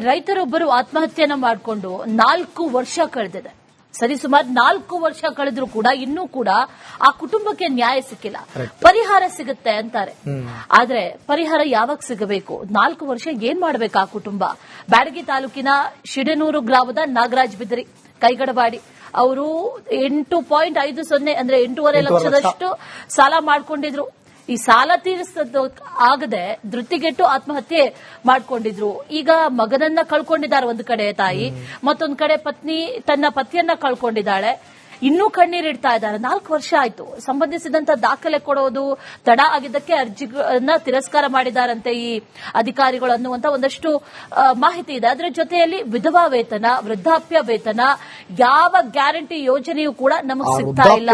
ರೈತರೊಬ್ಬರು ಆತ್ಮಹತ್ಯೆಯನ್ನ ಮಾಡಿಕೊಂಡು 4 ವರ್ಷ ಕಳೆದಿದೆ. ಸರಿಸುಮಾರು 4 ವರ್ಷ ಕಳೆದ್ರೂ ಕೂಡ ಇನ್ನೂ ಕೂಡ ಆ ಕುಟುಂಬಕ್ಕೆ ನ್ಯಾಯ ಸಿಕ್ಕಿಲ್ಲ. ಪರಿಹಾರ ಸಿಗುತ್ತೆ ಅಂತಾರೆ, ಆದ್ರೆ ಪರಿಹಾರ ಯಾವಾಗ ಸಿಗಬೇಕು? 4 ವರ್ಷ ಏನ್ ಮಾಡ್ಬೇಕು ಆ ಕುಟುಂಬ? ಬ್ಯಾಡಗಿ ತಾಲೂಕಿನ ಶಿಡನೂರು ಗ್ರಾಮದ ನಾಗರಾಜ್ ಬಿದರಿ ಕೈಗಡವಾಡಿ ಅವರು 8.50 ಅಂದ್ರೆ 8.5 ಲಕ್ಷದಷ್ಟು ಸಾಲ ಮಾಡ್ಕೊಂಡಿದ್ರು. ಈ ಸಾಲ ತೀರಿಸೋದು ಆಗದೆ ಧೃತಿಗೆಟ್ಟು ಆತ್ಮಹತ್ಯೆ ಮಾಡ್ಕೊಂಡಿದ್ರು. ಈಗ ಮಗನನ್ನ ಕಳ್ಕೊಂಡಿದ್ದಾರೆ ಒಂದು ಕಡೆ ತಾಯಿ, ಮತ್ತೊಂದು ಕಡೆ ಪತ್ನಿ ತನ್ನ ಪತಿಯನ್ನ ಕಳ್ಕೊಂಡಿದ್ದಾಳೆ. ಇನ್ನೂ ಕಣ್ಣೀರಿಡ್ತಾ ಇದ್ದಾರೆ. 4 ವರ್ಷ ಆಯ್ತು. ಸಂಬಂಧಿಸಿದಂತ ದಾಖಲೆ ಕೊಡೋದು ತಡ ಆಗಿದ್ದಕ್ಕೆ ಅರ್ಜಿಗಳನ್ನ ತಿರಸ್ಕಾರ ಮಾಡಿದಾರಂತೆ ಈ ಅಧಿಕಾರಿಗಳು ಅನ್ನುವಂತ ಒಂದಷ್ಟು ಮಾಹಿತಿ ಇದೆ. ಅದರ ಜೊತೆಯಲ್ಲಿ ವಿಧವಾ ವೇತನ, ವೃದ್ಧಾಪ್ಯ ವೇತನ, ಯಾವ ಗ್ಯಾರಂಟಿ ಯೋಜನೆಯೂ ಕೂಡ ನಮಗೆ ಸಿಗ್ತಾ ಇಲ್ಲ.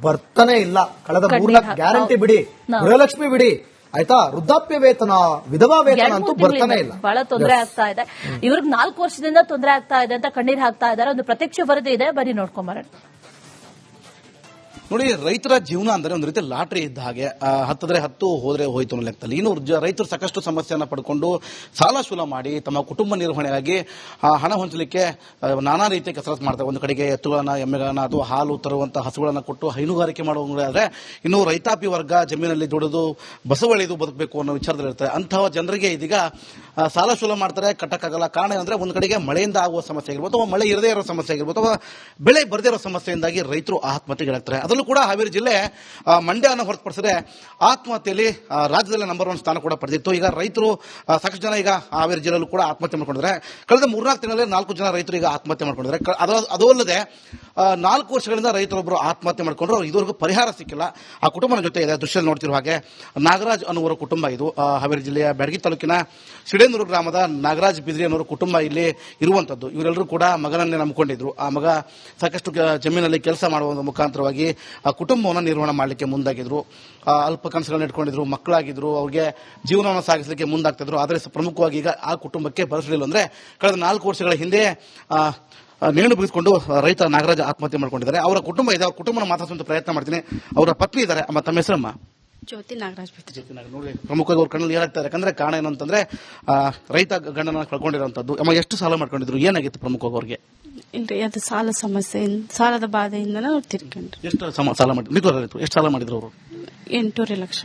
ಬರ್ತಾನೆ ಇಲ್ಲ. ಕಳೆದ 3 ಲಕ್ಷ ಗ್ಯಾರಂಟಿ ಬಿಡಿ, ಗೃಹಲಕ್ಷ್ಮಿ ಬಿಡಿ, ಆಯ್ತಾ, ವೃದ್ಧಾಪ್ಯ ವೇತನ, ವಿಧವಾ ವೇತನ ಅಂತೂ ಬರ್ತಾನೆ ಇಲ್ಲ. ಬಹಳ ತೊಂದರೆ ಆಗ್ತಾ ಇದೆ ಇವ್ರಿಗೆ. 4 ವರ್ಷದಿಂದ ತೊಂದರೆ ಆಗ್ತಾ ಇದೆ ಅಂತ ಕಣ್ಣೀರ್ ಹಾಕ್ತಾ ಇದ್ದಾರೆ. ಒಂದು ಪ್ರತ್ಯಕ್ಷ ವರದಿ ಇದೆ, ಬನ್ನಿ ನೋಡ್ಕೊಂಬರೋಣ. ನೋಡಿ, ರೈತರ ಜೀವನ ಅಂದ್ರೆ ಒಂದು ರೀತಿ ಲಾಟ್ರಿ ಇದ್ದ ಹಾಗೆ, ಹತ್ತಿದ್ರೆ 10 ಹೋದ್ರೆ ಹೋಯ್ತು ಅನ್ನೋ ಲೆಕ್ಕದಲ್ಲಿ. ಇನ್ನು ರೈತರು ಸಾಕಷ್ಟು ಸಮಸ್ಯೆಯನ್ನ ಪಡ್ಕೊಂಡು ಸಾಲ ಶೂಲ ಮಾಡಿ ತಮ್ಮ ಕುಟುಂಬ ನಿರ್ವಹಣೆಗಾಗಿ ಹಣ ಹೊಂಚಲಿಕ್ಕೆ ನಾನಾ ರೀತಿಯ ಕಸರತ್ತು ಮಾಡ್ತಾರೆ. ಒಂದು ಕಡೆಗೆ ಎತ್ತುಗಳನ್ನ, ಎಮ್ಮೆಗಳನ್ನ ಅಥವಾ ಹಾಲು ತರುವಂತಹ ಹಸುಗಳನ್ನ ಕೊಟ್ಟು ಹೈನುಗಾರಿಕೆ ಮಾಡುವಾದ್ರೆ, ಇನ್ನು ರೈತಾಪಿ ವರ್ಗ ಜಮೀನಲ್ಲಿ ದುಡಿದು ಬಸವಳಿದು ಬದುಕಬೇಕು ಅನ್ನೋ ವಿಚಾರದಲ್ಲಿರ್ತಾರೆ. ಅಂತಹ ಜನರಿಗೆ ಇದೀಗ ಸಾಲ ಶೂಲ ಮಾಡ್ತಾರೆ, ಕಟ್ಟಕ್ಕಾಗಲ್ಲ. ಕಾರಣ ಅಂದ್ರೆ ಒಂದು ಕಡೆಗೆ ಮಳೆಯಿಂದ ಆಗುವ ಸಮಸ್ಯೆ ಆಗಿರ್ಬೋದು, ಅಥವಾ ಮಳೆ ಇರದೇ ಇರೋ ಸಮಸ್ಯೆ ಆಗಿರ್ಬೋದು, ಅಥವಾ ಬೆಳೆ ಬರದೇ ಇರೋ ಸಮಸ್ಯೆಯಿಂದಾಗಿ ರೈತರು ಆತ್ಮಹತ್ಯೆಗಳಾಗ್ತಾರೆ. ಅದರಲ್ಲೂ ಕೂಡ ಹಾವೇರಿ ಜಿಲ್ಲೆ ಮಂಡ್ಯವನ್ನು ಹೊರತುಪಡಿಸಿದ್ರೆ ಆತ್ಮಹತ್ಯೆಯಲ್ಲಿ ರಾಜ್ಯದಲ್ಲಿ ನಂಬರ್ 1 ಸ್ಥಾನ ಕೂಡ ಪಡೆದಿತ್ತು. ಈಗ ರೈತರು ಸಾಕಷ್ಟು ಜನ ಈಗ ಹಾವೇರಿ ಜಿಲ್ಲೆಯಲ್ಲೂ ಕೂಡ ಆತ್ಮಹತ್ಯೆ ಮಾಡ್ಕೊಂಡಿದ್ದಾರೆ. ಕಳೆದ 3-4 ತಿಂಗಳಲ್ಲಿ 4 ಜನ ರೈತರು ಈಗ ಆತ್ಮಹತ್ಯೆ ಮಾಡ್ಕೊಂಡಿದ್ದಾರೆ. ಅದು ಅಲ್ಲದೆ 4 ವರ್ಷಗಳಿಂದ ರೈತರೊಬ್ಬರು ಆತ್ಮಹತ್ಯೆ ಮಾಡ್ಕೊಂಡ್ರು. ಇದುವರೆಗೂ ಪರಿಹಾರ ಸಿಕ್ಕಿಲ್ಲ. ಆ ಕುಟುಂಬದ ಜೊತೆ ಇದೆ ದೃಶ್ಯದಲ್ಲಿ ನೋಡ್ತಿರುವ ಹಾಗೆ ನಾಗರಾಜ್ ಅನ್ನುವರ ಕುಟುಂಬ. ಇದು ಹಾವೇರಿ ಜಿಲ್ಲೆಯ ಬ್ಯಾಡಗಿ ತಾಲೂಕಿನ ಶಿಡೇನೂರು ಗ್ರಾಮದ ನಾಗರಾಜ್ ಬಿದ್ರಿ ಅನ್ನೋರ ಕುಟುಂಬ ಇಲ್ಲಿ ಇರುವಂತದ್ದು. ಇವರೆಲ್ಲರೂ ಕೂಡ ಮಗನನ್ನೇ ನಂಬಿಕೊಂಡಿದ್ರು. ಆ ಮಗ ಸಾಕಷ್ಟು ಜಮೀನಲ್ಲಿ ಕೆಲಸ ಮಾಡುವ ಮುಖಾಂತರವಾಗಿ ಆ ಕುಟುಂಬವನ್ನು ನಿರ್ವಹಣೆ ಮಾಡಲಿಕ್ಕೆ ಮುಂದಾಗಿದ್ರು. ಅಲ್ಪ ಕನಸುಗಳನ್ನ ಇಟ್ಕೊಂಡಿದ್ರು, ಮಕ್ಕಳಾಗಿದ್ರು, ಅವ್ರಿಗೆ ಜೀವನವನ್ನು ಸಾಗಿಸಲಿಕ್ಕೆ ಮುಂದಾಗ್ತಿದ್ರು. ಆದರೆ ಪ್ರಮುಖವಾಗಿ ಈಗ ಆ ಕುಟುಂಬಕ್ಕೆ ಬರಲಿಲ್ಲ. ಅಂದ್ರೆ ಕಳೆದ 4 ವರ್ಷಗಳ ಹಿಂದೆ ನೇಣು ಬಿಗಿದುಕೊಂಡು ರೈತ ನಾಗರಾಜ್ ಆತ್ಮಹತ್ಯೆ ಮಾಡ್ಕೊಂಡಿದ್ದಾರೆ. ಅವರ ಕುಟುಂಬ ಇದೆ, ಅವ್ರ ಕುಟುಂಬನ ಮಾತಾಡುವಂತ ಪ್ರಯತ್ನ ಮಾಡ್ತೀನಿ. ಅವರ ಪತ್ನಿ ಇದ್ದಾರೆ. ಅಮ್ಮ, ತಮ್ಮ ಹೆಸರಮ್ಮ? ಜ್ಯೋತಿ ನಾಗರಾಜ್. ನೋಡಿ, ಪ್ರಮುಖವಾಗಿ ಅವ್ರ ಕಣ್ಣಲ್ಲಿ ಏನಾಗ್ತಾರೆ, ಯಾಕಂದ್ರೆ ಕಾರಣ ಏನು ಅಂತಂದ್ರೆ ರೈತ ಗಂಡನ ಕಳ್ಕೊಂಡಿರುವಂತದ್ದು. ಅಮ್ಮ, ಎಷ್ಟು ಸಾಲ ಮಾಡ್ಕೊಂಡಿದ್ರು, ಏನಾಗಿತ್ತು ಪ್ರಮುಖವಾಗಿ ಅವ್ರಿಗೆ? ಇಲ್ರಿ, ಅದು ಸಾಲದ ಬಾಧೆಯಿಂದ ನಾವು ತಿರ್ಕೊಂಡ್ರಿ. ಎಷ್ಟು ಸಾಲ ಮಾಡಿದ್ರು? ಎಷ್ಟು ಸಾಲ ಮಾಡಿದ್ರು ಅವರು? 8.5 ಲಕ್ಷ.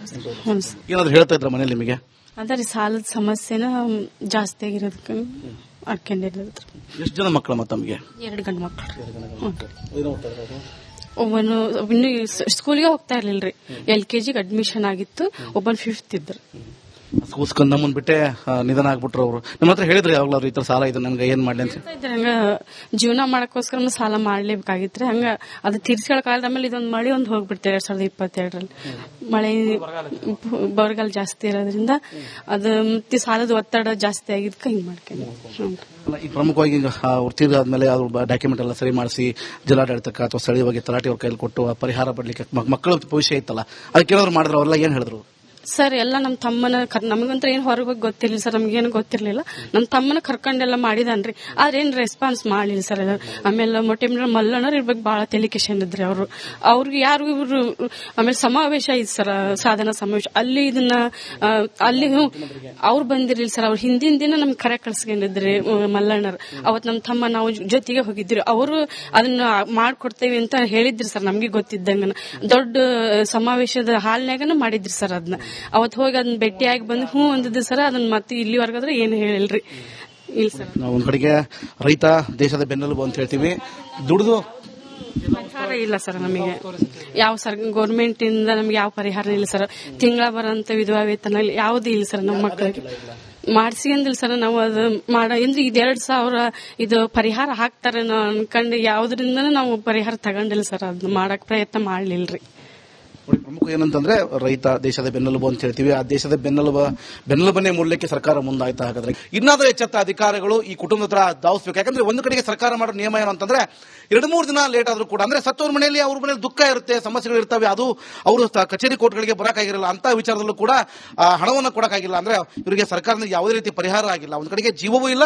ಏನಾದ್ರು ಹೇಳ್ತಾ ಇದ್ರ ಮನೇಲಿ ನಿಮಗೆ? ಅದೇ ಸಾಲದ ಸಮಸ್ಯೆನ ಜಾಸ್ತಿ ಆಗಿರೋದಕ್ಕೆ ಅಡ್ಕೊಂಡಿರೋದ್ರ. ಎಷ್ಟು ಜನ ಮಕ್ಕಳು ತಮಗೆ? 2 ಗಂಡು ಮಕ್ಕಳು. ಒಬ್ಬನು ಇನ್ನು ಸ್ಕೂಲ್ಗೆ ಹೋಗ್ತಾ ಇರ್ಲಿಲ್ರಿ. LKG ಅಡ್ಮಿಷನ್ ಆಗಿತ್ತು. ಒಬ್ಬನ್ 5th ಇದ್ರು. ನಮ್ಮನ್ ಬಿಟ್ಟೆ ನಿಧನ ಆಗ್ಬಿಟ್ರು ಅವರು. ನಿಮ್ಮ ಹತ್ರ ಹೇಳಿದ್ರಿ ಯಾವಾಗ್ಲೂ ಈ ತರ ಸಾಲ ಇದೆ ನನ್ಗೆ, ಏನ್ ಮಾಡ್ಲಿ ಅಂತ? ಹಂಗ ಜೀವನ ಮಾಡಕ್ಕೋಸ್ಕರ ಸಾಲ ಮಾಡ್ಲೇಬೇಕಾಗಿತ್ರಿ. ಹಂಗ ಅದು ತೀರ್ಸ್ಕೊಳಕ್ ಆಗಲ್ಲ. ಆಮೇಲೆ ಇದೊಂದ್ ಮಳೆ ಒಂದು ಹೋಗ್ಬಿಡ್ತೇವೆ 2022ರಲ್ಲಿ. ಮಳೆ ಬರಗಾಲ ಜಾಸ್ತಿ ಇರೋದ್ರಿಂದ ಅದು ಮತ್ತೆ ಸಾಲದ ಒತ್ತಡ ಜಾಸ್ತಿ ಆಗಿದ್ಕ ಹಿಂಗ್ ಮಾಡ್ಕೊಂಡು. ಈ ಪ್ರಮುಖವಾಗಿ ಅವ್ರು ತೀರ್ಗಾದ್ಮೇಲೆ ಅವ್ರ ಡಾಕ್ಯುಮೆಂಟ್ ಎಲ್ಲ ಸರಿ ಮಾಡಿಸಿ ಜಿಲ್ಲಾಡಳಿತಕ್ಕೆ ಅಥವಾ ಸ್ಥಳೀಯವಾಗಿ ತಲಾಟಿ ಅವ್ರ ಕೈಲಿ ಕೊಟ್ಟು ಪರಿಹಾರ ಪಡ್ಲಿಕ್ಕೆ ಮಕ್ಕಳ ಭವಿಷ್ಯ ಇತ್ತಲ್ಲ, ಅದಕ್ಕೆ ಏನಾದ್ರು ಮಾಡಿದ್ರು? ಅವರೆಲ್ಲ ಏನ್ ಹೇಳಿದ್ರು? ಸರ್, ಎಲ್ಲ ನಮ್ಮ ತಮ್ಮನ ನಮಗಂತ ಏನ್ ಹೊರಗೆ ಗೊತ್ತಿರ್ಲಿಲ್ಲ ಸರ್. ನಮ್ಗೇನು ಗೊತ್ತಿರ್ಲಿಲ್ಲ. ನಮ್ಮ ತಮ್ಮನ ಕರ್ಕೊಂಡೆಲ್ಲ ಮಾಡಿದನ್ರಿ. ಆದ್ರೆ ಏನ್ ರೆಸ್ಪಾನ್ಸ್ ಮಾಡ್ಲಿಲ್ಲ ಸರ್. ಆಮೇಲೆ ಮೊಟ್ಟೆ ಮಲ್ಲಣ್ಣರ್ ಇರ್ಬೇಕು ಬಹಳ ತೆಲಿಕೇಶನ್ ಇದ್ರಿ ಅವರು. ಅವ್ರಿಗೆ ಯಾರು ಇವ್ರು. ಆಮೇಲೆ ಸಮಾವೇಶ ಇತ್ತು ಸರ್, ಸಾಧನಾ ಸಮಾವೇಶ. ಅಲ್ಲಿ ಇದನ್ನ ಅಲ್ಲಿ ಅವ್ರು ಬಂದಿರ್ಲಿಲ್ಲ ಸರ್. ಅವ್ರು ಹಿಂದಿನ ದಿನ ನಮ್ಗೆ ಕರೆ ಕಳ್ಸ್ಕೊಂಡಿದ್ರಿ ಮಲ್ಲಣ್ಣರ್. ಅವತ್ ನಮ್ಮ ತಮ್ಮ ನಾವು ಜೊತೆಗೆ ಹೋಗಿದ್ರಿ. ಅವರು ಅದನ್ನ ಮಾಡ್ಕೊಡ್ತೇವೆ ಅಂತ ಹೇಳಿದ್ರಿ ಸರ್. ನಮ್ಗೆ ಗೊತ್ತಿದ್ದಂಗ ದೊಡ್ಡ ಸಮಾವೇಶದ ಹಾಲ್ನಾಗನ ಮಾಡಿದ್ರಿ ಸರ್. ಅದನ್ನ ಅವತ್ ಹೋಗಿ ಅದನ್ನ ಭೇಟಿಯಾಗಿ ಬಂದು ಹ್ಞೂ ಅಂದಿದ್ದು ಸರ್. ಅದನ್ನ ಮತ್ತೆ ಇಲ್ಲಿವರೆಗಾದ್ರೆ ಏನು ಹೇಳಿಲ್ರಿ. ಇಲ್ಲ ಸರ್, ನಾವು ಒಂದ್ ಕಡೆಗೆ ರೈತ ದೇಶದ ಬೆನ್ನೆಲುಬು ಅಂತ ಹೇಳ್ತೀವಿ. ದುಡಿದು ಪರಿಹಾರ ಇಲ್ಲ ಸರ್ ನಮಗೆ. ಯಾವ ಸರ್ ಗೌರ್ಮೆಂಟ್ ಇಂದ ನಮ್ಗೆ ಯಾವ ಪರಿಹಾರ ಇಲ್ಲ ಸರ್. ತಿಂಗಳ ಬರೋಂತ ವಿಧವಾ ವೇತನ ಯಾವುದೂ ಇಲ್ಲ ಸರ್. ನಮ್ಮ ಮಕ್ಕಳಿಗೆ ಮಾಡ್ಸಿಕೊಂಡಿಲ್ಲ ಸರ್. ನಾವು ಅದು ಅಂದ್ರೆ ಇದು 2,000 ಇದು ಪರಿಹಾರ ಹಾಕ್ತಾರೆ ಅನ್ಕೊಂಡು ಯಾವ್ದ್ರಿಂದ ನಾವು ಪರಿಹಾರ ತಗೊಂಡಿಲ್ಲ ಸರ್. ಅದನ್ನ ಮಾಡಕ್ ಪ್ರಯತ್ನ ಮಾಡ್ಲಿಲ್ರಿ. ಪ್ರಮುಖ ಏನಂತಂದ್ರೆ ರೈತ ದೇಶದ ಬೆನ್ನೆಲುಬು ಅಂತ ಹೇಳ್ತೀವಿ. ಆ ದೇಶದ ಬೆನ್ನೆಲುಬನ್ನೇ ಮೂಡಲಿಕ್ಕೆ ಸರ್ಕಾರ ಮುಂದಾಯ್ತಾ? ಹಾಗಾದ್ರೆ ಇನ್ನಾದ್ರೂ ಎಚ್ಚೆತ್ತ ಅಧಿಕಾರಿಗಳು ಈ ಕುಟುಂಬದ ಹತ್ರ ಧಾವಿಸಬೇಕು. ಯಾಕಂದ್ರೆ ಒಂದು ಕಡೆಗೆ ಸರ್ಕಾರ ಮಾಡೋ ನಿಯಮ ಏನು ಅಂತಂದ್ರೆ 2-3 ದಿನ ಲೇಟ್ ಆದ್ರೂ ಕೂಡ, ಅಂದ್ರೆ ಸತ್ತವ್ರ ಮನೆಯಲ್ಲಿ ಅವ್ರ ಮನೇಲಿ ದುಃಖ ಇರುತ್ತೆ, ಸಮಸ್ಯೆಗಳು ಇರ್ತವೆ, ಅದು ಅವರು ಕಚೇರಿ ಕೋರ್ಟ್ಗಳಿಗೆ ಬರಕಾಗಿರಲ್ಲ. ಅಂತ ವಿಚಾರದಲ್ಲೂ ಕೂಡ ಹಣವನ್ನು ಕೊಡಕ್ಕಾಗಿಲ್ಲ. ಅಂದ್ರೆ ಇವರಿಗೆ ಸರ್ಕಾರದಿಂದ ಯಾವುದೇ ರೀತಿ ಪರಿಹಾರ ಆಗಿಲ್ಲ. ಒಂದ್ ಕಡೆಗೆ ಜೀವವೂ ಇಲ್ಲ,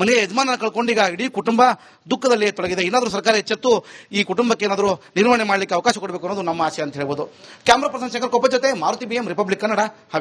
ಮನೆಯ ಯಜಮಾನ ಕಳ್ಕೊಂಡು ಈಗ ಇಡೀ ಕುಟುಂಬ ದುಃಖದಲ್ಲಿ ತೊಡಗಿದೆ. ಏನಾದ್ರೂ ಸರ್ಕಾರ ಎಚ್ಚೆತ್ತು ಈ ಕುಟುಂಬಕ್ಕೆ ಏನಾದರೂ ನಿರ್ವಹಣೆ ಮಾಡಲಿಕ್ಕೆ ಅವಕಾಶ ಕೊಡಬೇಕು ಅನ್ನೋದು ನಮ್ಮ ಆಸೆ ಅಂತ ಹೇಳ್ಬೋದು. ಕ್ಯಾಮರಾ ಪರ್ಸನ್ ಶಂಕರ್ ಕೊಪ್ಪ ಜೊತೆ ಮಾರುತಿ BM, ರಿಪಬ್ಲಿಕ್ ಕನ್ನಡ.